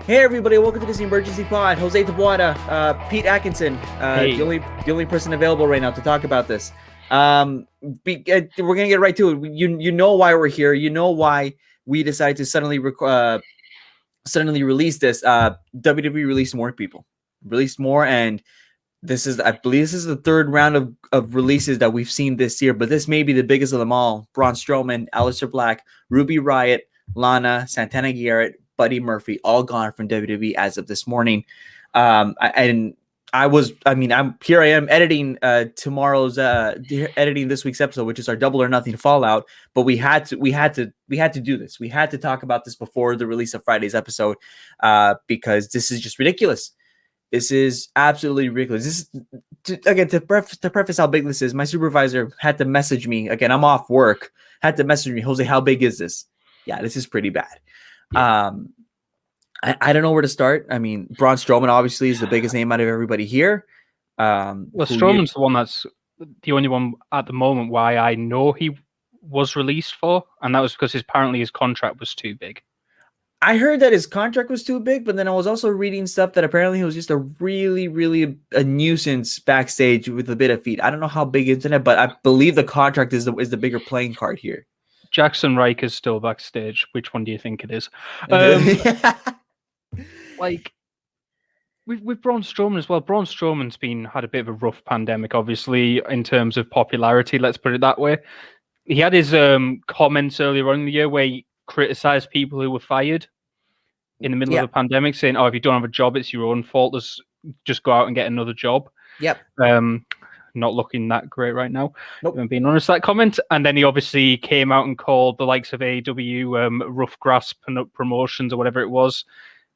Hey everybody, welcome to this emergency pod. Jose Tabuada, Pete Atkinson, Hey, the only person available right now to talk about this. We're gonna get right to it. You know why we're here. You know why we decided to suddenly release this. WWE released more people, and I believe this is the third round of releases that we've seen this year. But this may be the biggest of them all. Braun Strowman, Aleister Black, Ruby Riott, Lana, Santana Garrett, Buddy Murphy, all gone from WWE as of this morning. I'm here. I am editing editing this week's episode, which is our Double or Nothing Fallout. But we had to do this. We had to talk about this before the release of Friday's episode, because this is just ridiculous. This is absolutely ridiculous. This is, again, to preface how big this is, my supervisor had to message me. Again, I'm off work. Had to message me, Jose, how big is this? Yeah, this is pretty bad. Yeah. I don't know where to start. I mean, Braun Strowman obviously is the biggest name out of everybody here. Strowman's the one that's the only one at the moment why I know he was released for, and that was because apparently his contract was too big. I heard that his contract was too big, but then I was also reading stuff that apparently he was just a really a nuisance backstage with a bit of feet. I don't know how big internet, but I believe the contract is the bigger playing card here. Jackson Riker's still backstage. Which one do you think it is? Like with Braun Strowman as well. Braun Strowman's had a bit of a rough pandemic, obviously, in terms of popularity. Let's put it that way. He had his comments earlier on in the year where he criticized people who were fired in the middle of a pandemic, saying, "Oh, if you don't have a job, it's your own fault. Just go out and get another job." Yep. Not looking that great right now. Nope. If I'm being honest, that comment. And then he obviously came out and called the likes of AEW rough grasp and promotions or whatever it was,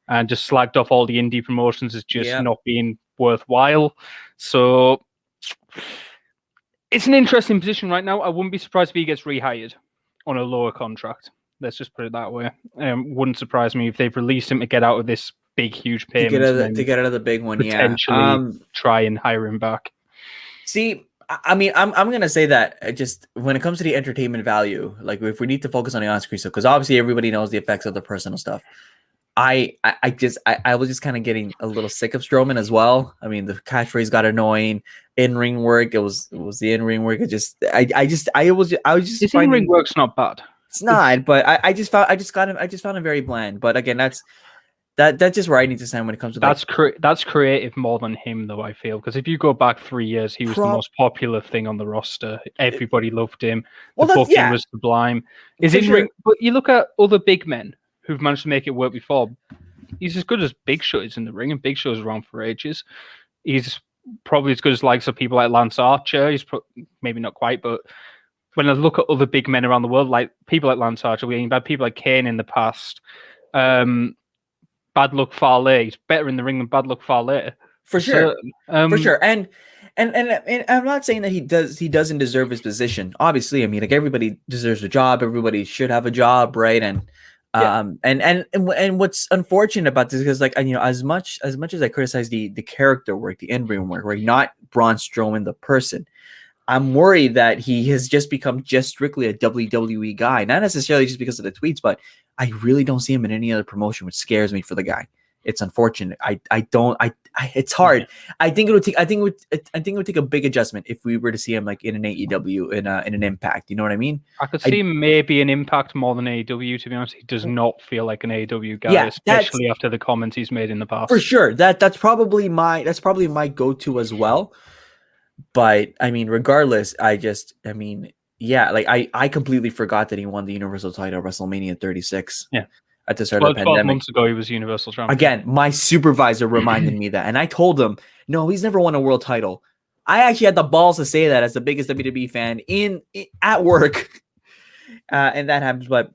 and just slagged off all the indie promotions as just not being worthwhile. So it's an interesting position right now. I wouldn't be surprised if he gets rehired on a lower contract. Let's just put it that way. Wouldn't surprise me if they've released him to get out of this big, huge payment. To get out of the big one, potentially try and hire him back. See, I mean, I'm gonna say that just when it comes to the entertainment value, like if we need to focus on the on-screen stuff, because obviously everybody knows the effects of the personal stuff. I was just kind of getting a little sick of Strowman as well. I mean, the catchphrase got annoying. In-ring work, it was the in-ring work. It just I was just his in-ring work's not bad. It's not, but I just found him very bland. But again, that's just where I need to stand when it comes to that's creative more than him, though, I feel, because if you go back 3 years, he was the most popular thing on the roster. Everybody loved him. The booking was sublime. But you look at other big men who've managed to make it work before. He's as good as Big Show is in the ring, and Big Show's around for ages. He's probably as good as likes of people like Lance Archer. He's maybe not quite, but when I look at other big men around the world, like people like Lance Archer, we've had people like Kane in the past. Bad Luck Fale. He's better in the ring than Bad Luck Fale. For sure. For sure. And I'm not saying that he doesn't deserve his position. Obviously, I mean, like, everybody deserves a job. Everybody should have a job, right? And what's unfortunate about this is, like, you know, as much as I criticize the character work, the in-ring work, right? Not Braun Strowman the person. I'm worried that he has just become strictly a WWE guy, not necessarily just because of the tweets, but I really don't see him in any other promotion, which scares me for the guy. It's unfortunate. It's hard. I think it would take a big adjustment if we were to see him like in an AEW, in an Impact. You know what I mean? I could see maybe an Impact more than AEW. To be honest, he does not feel like an AEW guy, especially after the comments he's made in the past. For sure, that's probably my go-to as well. But I mean, regardless, like, I completely forgot that he won the Universal title at WrestleMania 36. Yeah. At the start of the pandemic. 12 months ago, he was Universal Champion. Again, my supervisor reminded me that, and I told him, no, he's never won a world title. I actually had the balls to say that as the biggest WWE fan at work, and that happens. But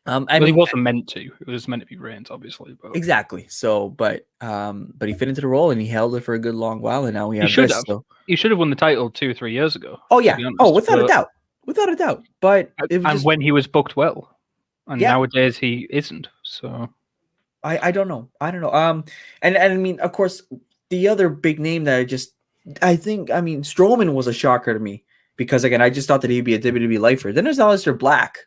I mean, he wasn't meant to. It was meant to be Reigns, obviously. But... Exactly. So, but he fit into the role and he held it for a good long while, and now we have this. So. He should have won the title 2 or 3 years ago. Oh yeah. Without a doubt. But when he was booked well. And nowadays he isn't. So I don't know. And I mean, of course, the other big name that I think Strowman was a shocker to me, because again, I just thought that he'd be a WWE lifer. Then there's Aleister Black.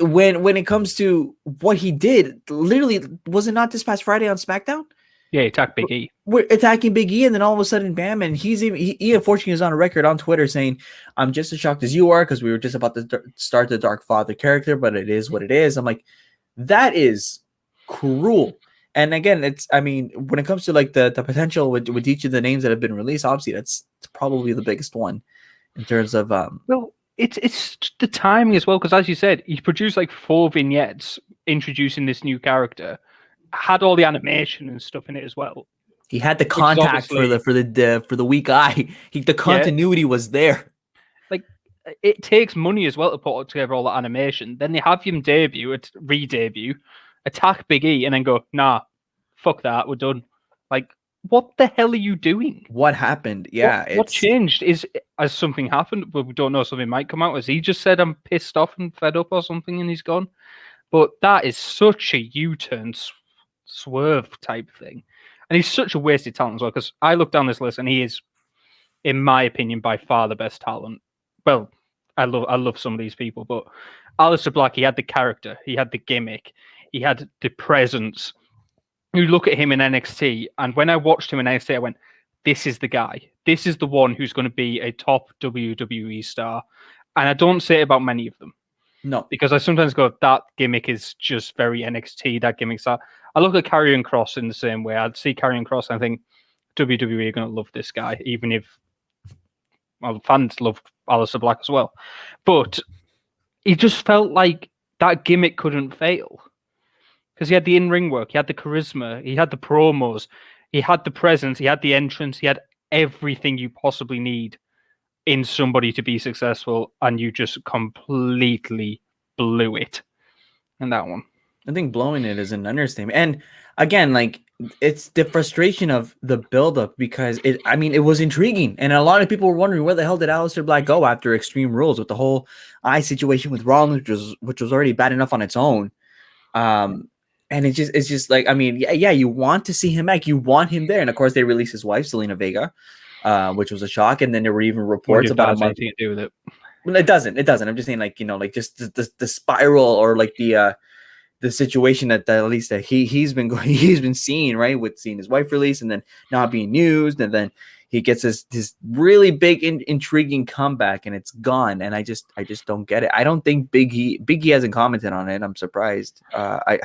when it comes to what he did, literally, was it not this past Friday on SmackDown? Yeah, he attacked Big E. We're attacking Big E, and then all of a sudden, bam! And he unfortunately is on a record on Twitter saying, "I'm just as shocked as you are because we were just about to start the Dark Father character, but it is what it is." I'm like, that is cruel. And again, I mean, when it comes to like the potential with each of the names that have been released, obviously that's probably the biggest one in terms of Well, it's the timing as well, because as you said, he produced like 4 vignettes introducing this new character, had all the animation and stuff in it as well. He had the contact for the weak eye. The continuity was there. Like, it takes money as well to put together all that animation. Then they have him re-debut, attack Big E, and then go, nah, fuck that, we're done. Like, what the hell are you doing? What happened? Yeah, what changed? Has something happened? But we don't know. Something might come out. Has he just said I'm pissed off and fed up or something, and he's gone? But that is such a U-turn swerve type thing, and he's such a wasted talent as well. Because I look down this list, and he is, in my opinion, by far the best talent. Well, I love some of these people, but Aleister Black, he had the character, he had the gimmick, he had the presence. You look at him in NXT, and when I watched him in NXT, I went, this is the guy. This is the one who's going to be a top WWE star. And I don't say it about many of them. No. Because I sometimes go, that gimmick is just very NXT, that gimmick's that. I look at Karrion Kross in the same way. I'd see Karrion Kross and I think WWE are going to love this guy, even if fans love Aleister Black as well. But he just felt like that gimmick couldn't fail. Because he had the in-ring work, he had the charisma, he had the promos, he had the presence, he had the entrance, he had everything you possibly need in somebody to be successful, and you just completely blew it in that one. I think blowing it is an understatement. And again, like, it's the frustration of the buildup because it was intriguing. And a lot of people were wondering where the hell did Aleister Black go after Extreme Rules with the whole eye situation with Rollins, which was already bad enough on its own. And it's just like, I mean, yeah, you want to see him back. You want him there. And of course, they released his wife, Selena Vega, which was a shock. And then there were even reports about a month. To do with it. Well, it doesn't. I'm just saying, like, like just the spiral or like the situation that at least that he's been seeing, right, with seeing his wife release and then not being used, and then he gets this really big intriguing comeback and it's gone, and I just don't get it. I don't think Big E hasn't commented on it. I'm surprised. I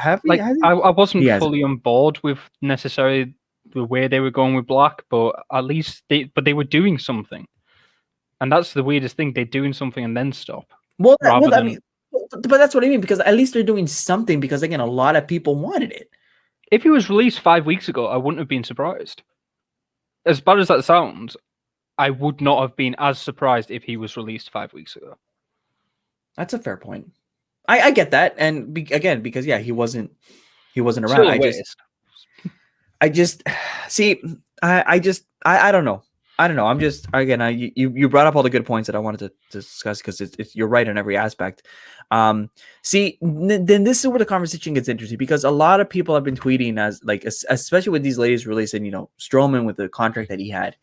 wasn't fully on board with necessarily the way they were going with Black, but at least they were doing something, and that's the weirdest thing. They're doing something and then stop. But that's what I mean, because at least they're doing something, because again, a lot of people wanted it. If he was released 5 weeks ago, I wouldn't have been surprised. As bad as that sounds, I would not have been as surprised if he was released 5 weeks ago. That's a fair point. I get that, and again, because yeah, he wasn't around. I don't know. I'm just, again, you brought up all the good points that I wanted to discuss, because you're right on every aspect. Then this is where the conversation gets interesting, because a lot of people have been tweeting, as like, especially with these latest releases, and Strowman with the contract that he had,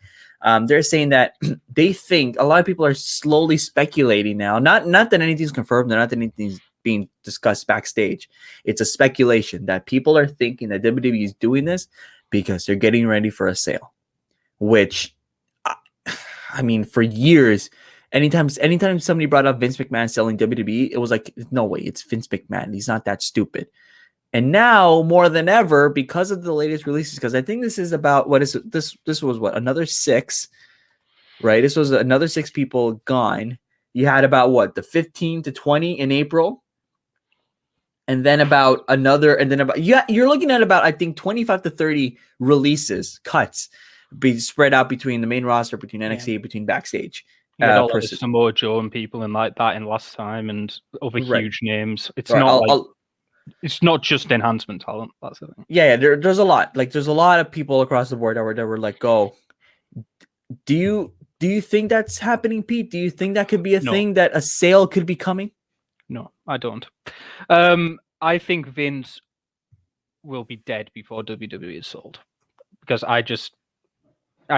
they're saying that they think, a lot of people are slowly speculating now, not that anything's confirmed, not that anything's being discussed backstage. It's a speculation that people are thinking that WWE is doing this because they're getting ready for a sale, which, I mean, for years, anytime somebody brought up Vince McMahon selling WWE, it was like, no way, it's Vince McMahon. He's not that stupid. And now, more than ever, because of the latest releases, because I think this is about, this was another 6, right? This was another 6 people gone. You had about the 15 to 20 in April. And then you're looking at about, I think, 25 to 30 releases, cuts, be spread out between the main roster, between NXT, between backstage. All the Samoa Joe and people and like that in last time, and other huge names. It's it's not just enhancement talent. That's the thing. Yeah, there's a lot. Like, there's a lot of people across the board that were like, go. Do you think that's happening, Pete? Do you think that could be a thing, that a sale could be coming? No, I don't. I think Vince will be dead before WWE is sold, because I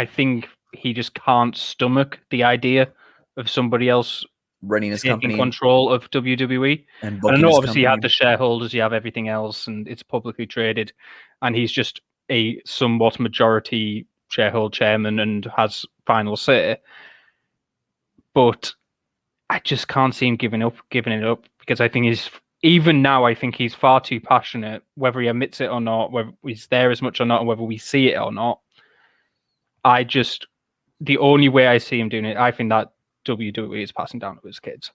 think he just can't stomach the idea of somebody else running his taking company, control of WWE. and I know, obviously, company. you have the shareholders, you have everything else, and it's publicly traded, and he's just a somewhat majority shareholder chairman and has final say. But I just can't see him giving it up, because I think even now, I think he's far too passionate, whether he admits it or not, whether he's there as much or not, or whether we see it or not. The only way I see him doing it, I think that WWE is passing down to his kids.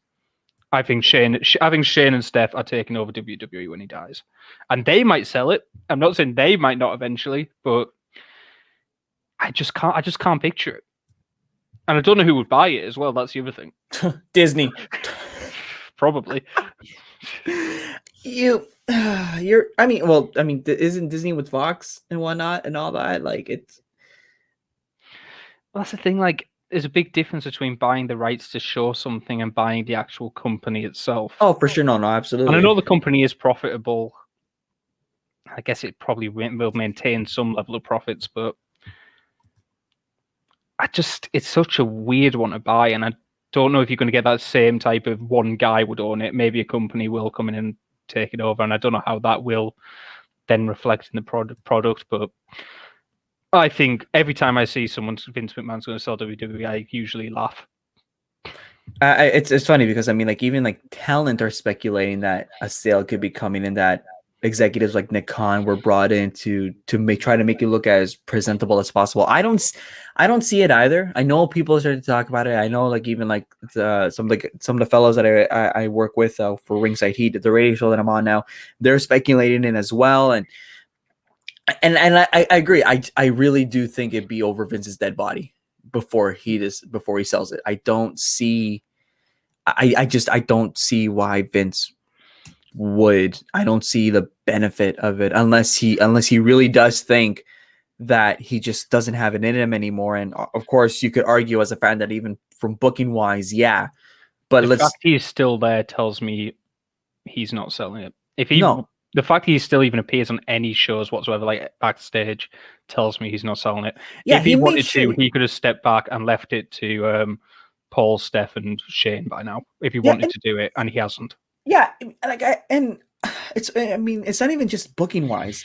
I think Shane and Steph are taking over WWE when he dies, and they might sell it. I'm not saying they might not eventually, but I just can't picture it. And I don't know who would buy it as well. That's the other thing. Disney, probably. You're. Isn't Disney with Fox and whatnot and all that? Like, it's. Well, that's the thing. Like, there's a big difference between buying the rights to show something and buying the actual company itself. Oh, for sure. No, absolutely. And I know the company is profitable. I guess it probably will maintain some level of profits, but it's such a weird one to buy, and I don't know if you're going to get that same type of one guy would own it. Maybe a company will come in and take it over, and I don't know how that will then reflect in the product, but I think every time I see Vince McMahon's going to sell WWE, I usually laugh. It's funny because even talent are speculating that a sale could be coming, and that executives like Nick Khan were brought in to try to make it look as presentable as possible. I don't see it either. I know people are starting to talk about it. I know some of the fellows that I work with for Ringside Heat, the radio show that I'm on now, they're speculating in as well, and I agree. I really do think it'd be over Vince's dead body before he sells it. I don't see why Vince would. I don't see the benefit of it unless he really does think that he just doesn't have it in him anymore. And of course, you could argue as a fan that even from booking wise, yeah. But the fact he's still there tells me he's not selling it. The fact he still even appears on any shows whatsoever, like backstage, tells me he's not selling it. Yeah, if he wanted to, he could have stepped back and left it to Paul, Steph, and Shane by now. If he wanted to do it, and he hasn't. Yeah, it's not even just booking wise.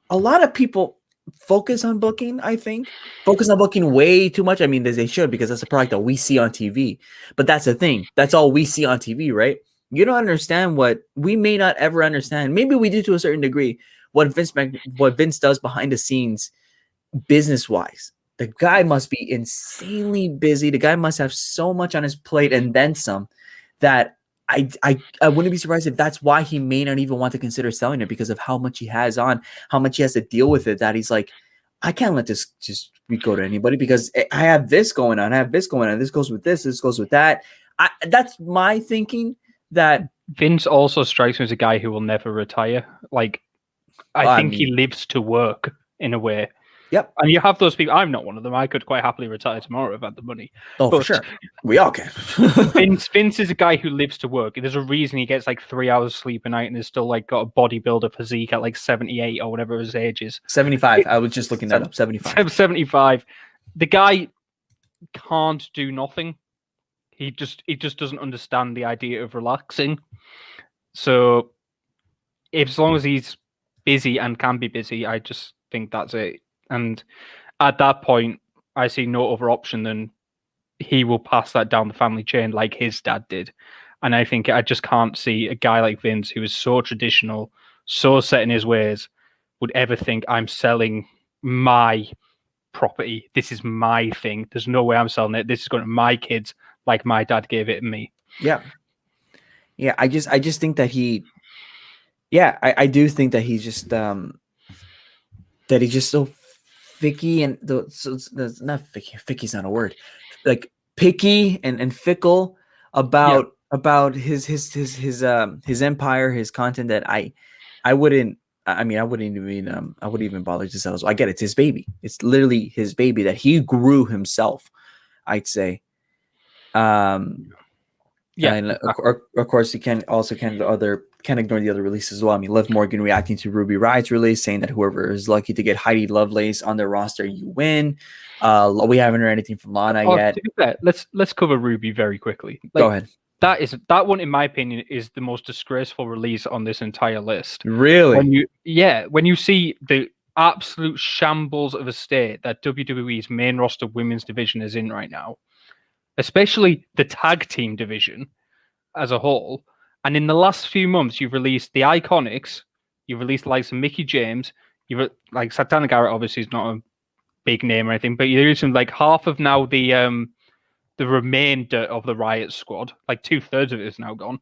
A lot of people focus on booking. I think focus on booking way too much. I mean, they should, because that's a product that we see on TV. But that's the thing. That's all we see on TV, right? You don't understand what we may not ever understand. Maybe we do to a certain degree. What Vince does behind the scenes, business wise. The guy must be insanely busy. The guy must have so much on his plate and then some, that I wouldn't be surprised if that's why he may not even want to consider selling it, because of how much he has on, how much he has to deal with it, that he's like, I can't let this just go to anybody, because I have this going on. This goes with this goes with that. That's my thinking. That Vince also strikes me as a guy who will never retire. Like, I think he lives to work in a way. Yep. And you have those people. I'm not one of them. I could quite happily retire tomorrow if I had the money. For sure. We all can. Vince is a guy who lives to work. There's a reason he gets 3 hours sleep a night and is still got a bodybuilder physique at 78 or whatever his age is. 75. I was just looking that up. 75. 75. The guy can't do nothing. He just doesn't understand the idea of relaxing. So, as long as he's busy and can be busy, I just think that's it. And at that point, I see no other option than he will pass that down the family chain like his dad did. And I think I just can't see a guy like Vince, who is so traditional, so set in his ways, would ever think, I'm selling my property. This is my thing. There's no way I'm selling it. This is going to my kids, like my dad gave it to me. Yeah. Yeah. I just think that I do think that he's just, that he's just so picky, and not picky. Picky's not a word. Like picky and fickle about his empire, his content, that I wouldn't even bother to sell. So I get it. It's his baby. It's literally his baby that he grew himself, I'd say. Yeah, and of course, you can't ignore the other releases as well. I mean, Liv Morgan reacting to Ruby Riot's release, saying that whoever is lucky to get Heidi Lovelace on their roster, you win. We haven't heard anything from Lana yet. To be fair, let's cover Ruby very quickly. Go ahead. that one, in my opinion, is the most disgraceful release on this entire list. Really? When you see the absolute shambles of a state that WWE's main roster women's division is in right now, especially the tag team division as a whole. And in the last few months, you've released the Iconics, you've released the likes of Mickie James, you've like Santana Garrett, obviously is not a big name or anything, but you're using like half of now the remainder of the Riott squad, like 2/3 of it is now gone.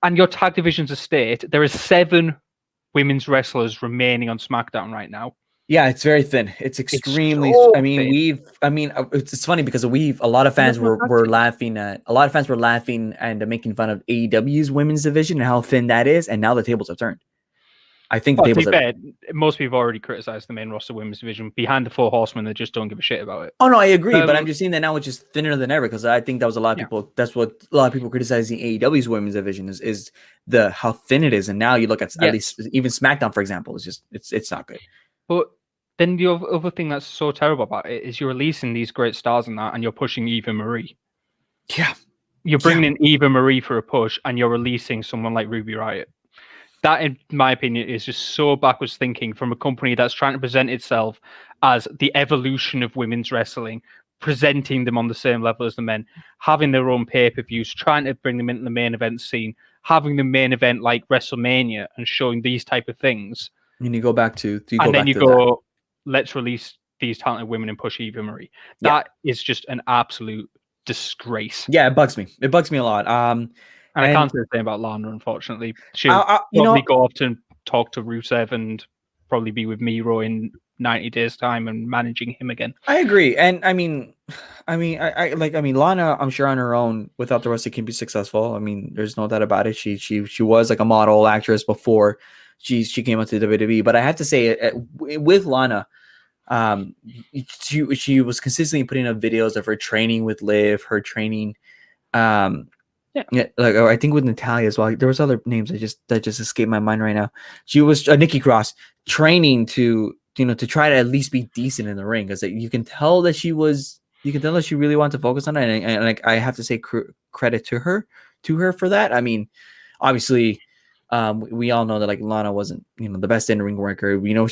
And your tag division's a state. There are 7 women's wrestlers remaining on SmackDown right now. Yeah, it's very thin. It's extremely. So thin. It's funny because a lot of fans were laughing and making fun of AEW's women's division and how thin that is, and now the tables have turned. I think most people already criticized the main roster women's division. Behind the 4 Horsemen, they just don't give a shit about it. Oh no, I agree, but I'm just saying that now it's just thinner than ever because I think that was a lot of people. That's what a lot of people criticizing AEW's women's division is the how thin it is, and now you look at least even SmackDown, for example, it's not good. But then the other thing that's so terrible about it is you're releasing these great stars and you're pushing Eva Marie. Yeah, you're bringing in Eva Marie for a push, and you're releasing someone like Ruby Riott. That, in my opinion, is just so backwards thinking from a company that's trying to present itself as the evolution of women's wrestling, presenting them on the same level as the men, having their own pay-per-views, trying to bring them into the main event scene, having the main event like WrestleMania and showing these type of things. And you go back to let's release these talented women and push Eva Marie. That is just an absolute disgrace. Yeah, it bugs me. It bugs me a lot. And I can't say the same about Lana, unfortunately. She'll probably go off to talk to Rusev and probably be with Miro in 90 days' time and managing him again. I agree. And I mean, Lana, I'm sure on her own, without the wrestling, can be successful. I mean, there's no doubt about it. She was like a model actress before she came out to WWE. But I have to say, with Lana, she was consistently putting up videos of her training with Liv, her training. Like I think with Natalia as well. There was other names that just escaped my mind right now. She was Nikki Cross training to try to at least be decent in the ring, because you can tell that she really wanted to focus on it, and like I have to say credit to her for that. I mean, obviously, we all know that like Lana wasn't the best in ring worker. We know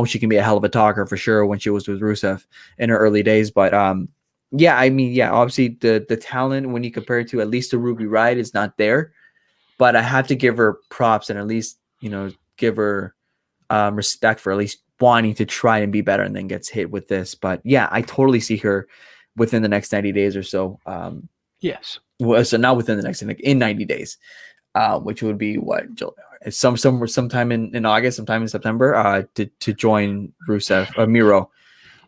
she can be a hell of a talker for sure when she was with Rusev in her early days, but obviously the talent when you compare it to at least the Ruby Riott is not there, but I have to give her props and at least give her respect for at least wanting to try and be better, and then gets hit with this. But yeah, I totally see her within the next 90 days or so. Yes. Well, so not within the next in 90 days, which would be sometime in August, sometime in September, to join Rusev Miro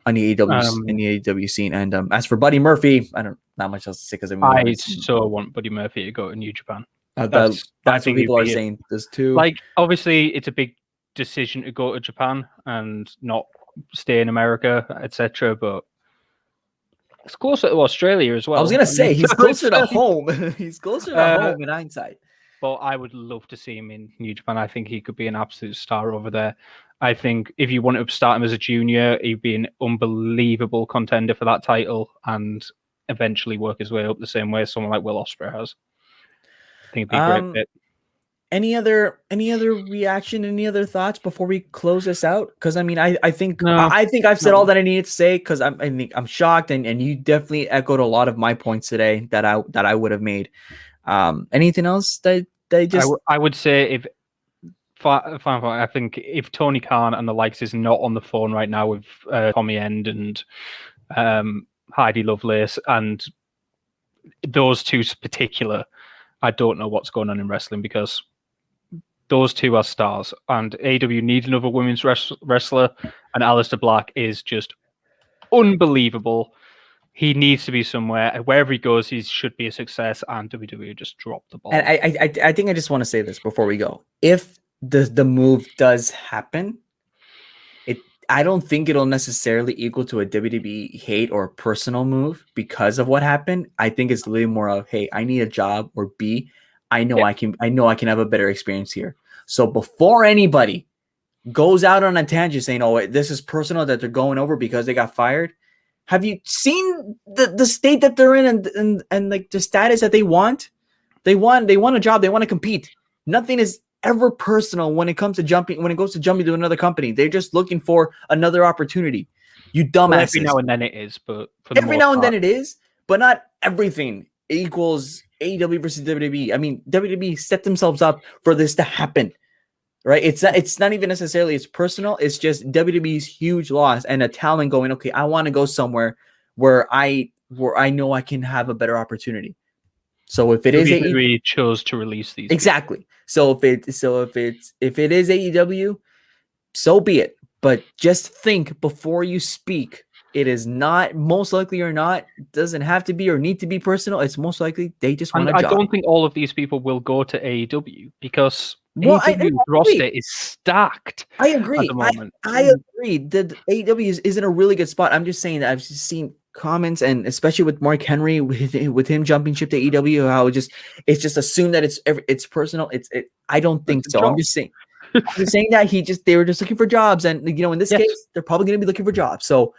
on the AEW scene. And as for Buddy Murphy, not much else to say because I so want Buddy Murphy to go to New Japan. That's what people are saying. There's two. Like, obviously, it's a big decision to go to Japan and not stay in America, etc. But it's closer to Australia as well. I was gonna say he's closer to home. He's closer to home in hindsight. But I would love to see him in New Japan. I think he could be an absolute star over there. I think if you want to start him as a junior, he'd be an unbelievable contender for that title and eventually work his way up the same way someone like Will Ospreay has. I think it'd be a great fit. Any other reaction? Any other thoughts before we close this out? Because I mean, I think I've said all that I needed to say. Because I'm shocked, and you definitely echoed a lot of my points today that I would have made. Anything else that I would say I think if Tony Khan and the likes is not on the phone right now with Tommy End and Heidi Lovelace and those two particular, I don't know what's going on in wrestling, because those two are stars, and AEW needs another women's wrestler, and Aleister Black is just unbelievable. He needs to be somewhere. Wherever he goes, he should be a success, and WWE just dropped the ball. And I think I just want to say this before we go. If the move does happen, I don't think it'll necessarily equal to a WWE hate or personal move because of what happened. I think it's literally more of, hey, I need a job, or B, I know I can have a better experience here. So before anybody goes out on a tangent saying, oh, this is personal that they're going over because they got fired, Have you seen the state that they're in and like the status that they want? They want a job. They want to compete. Nothing is ever personal when it comes to jumping. When it goes to jumping to another company, they're just looking for another opportunity. You dumbasses. Well, every now and then it is, but every now and then it is, but not everything equals AEW versus WWE. I mean, WWE set themselves up for this to happen, right? It's not even necessarily it's personal. It's just WWE's huge loss and a talent going, okay, I want to go somewhere where I know I can have a better opportunity. So if it is WWE chose to release these exactly. People. So if it is AEW, so be it. But just think before you speak. It is not most likely or not doesn't have to be or need to be personal. It's most likely they just want a job. I don't think all of these people will go to AEW because AEW's roster is stacked. I agree. At the moment. I agree that AEW is in a really good spot. I'm just saying that I've just seen comments and especially with Mark Henry with him jumping ship to AEW, how it's just assumed that it's personal. I don't think so. I'm just saying. I'm just saying that they were just looking for jobs, and in this case, they're probably going to be looking for jobs. So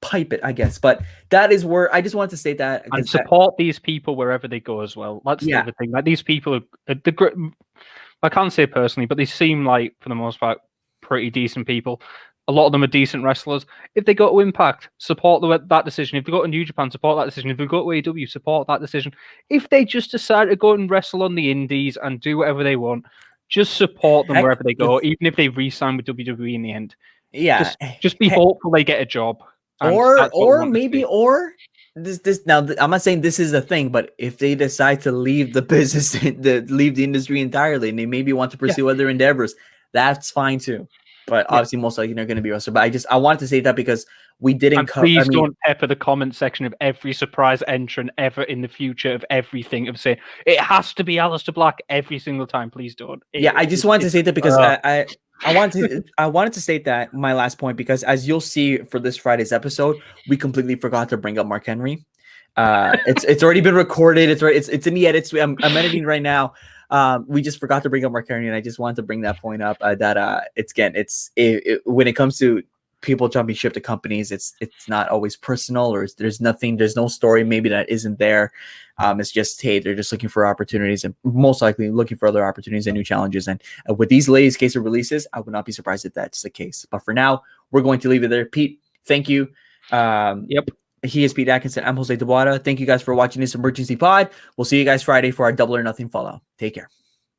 pipe it, I guess. But that is where I just wanted to state that and support these people wherever they go as well. That's the other thing. Like these people are I can't say personally, but they seem like for the most part pretty decent people. A lot of them are decent wrestlers. If they go to Impact, support that decision. If they go to New Japan, support that decision. If they go to AEW, support that decision. If they just decide to go and wrestle on the indies and do whatever they want, just support them wherever they go, even if they re-sign with WWE in the end. Yeah, just be hopeful they get a job. Or maybe this now. I'm not saying this is a thing, but if they decide to leave the business, leave the industry entirely, and they maybe want to pursue other endeavors, that's fine too. But obviously, most likely they're going to be wrestlers. But I wanted to say that because we didn't. Please don't pepper the comment section of every surprise entrant ever in the future of everything of saying it has to be Aleister Black every single time. Please don't. I just wanted to say that because I wanted to state that my last point because as you'll see for this Friday's episode, we completely forgot to bring up Mark Henry. It's already been recorded. It's in the edits. I'm editing right now. We just forgot to bring up Mark Henry, and I just wanted to bring that point up. That when it comes to people jumping ship to companies, it's not always personal, or there's no story maybe that isn't there. It's just, hey, they're just looking for opportunities and most likely looking for other opportunities and new challenges. And with these latest case of releases, I would not be surprised if that's the case. But for now, we're going to leave it there. Pete, thank you. Yep. He is Pete Atkinson. I'm Jose Taboada. Thank you guys for watching this emergency pod. We'll see you guys Friday for our Double or Nothing Fallout. Take care.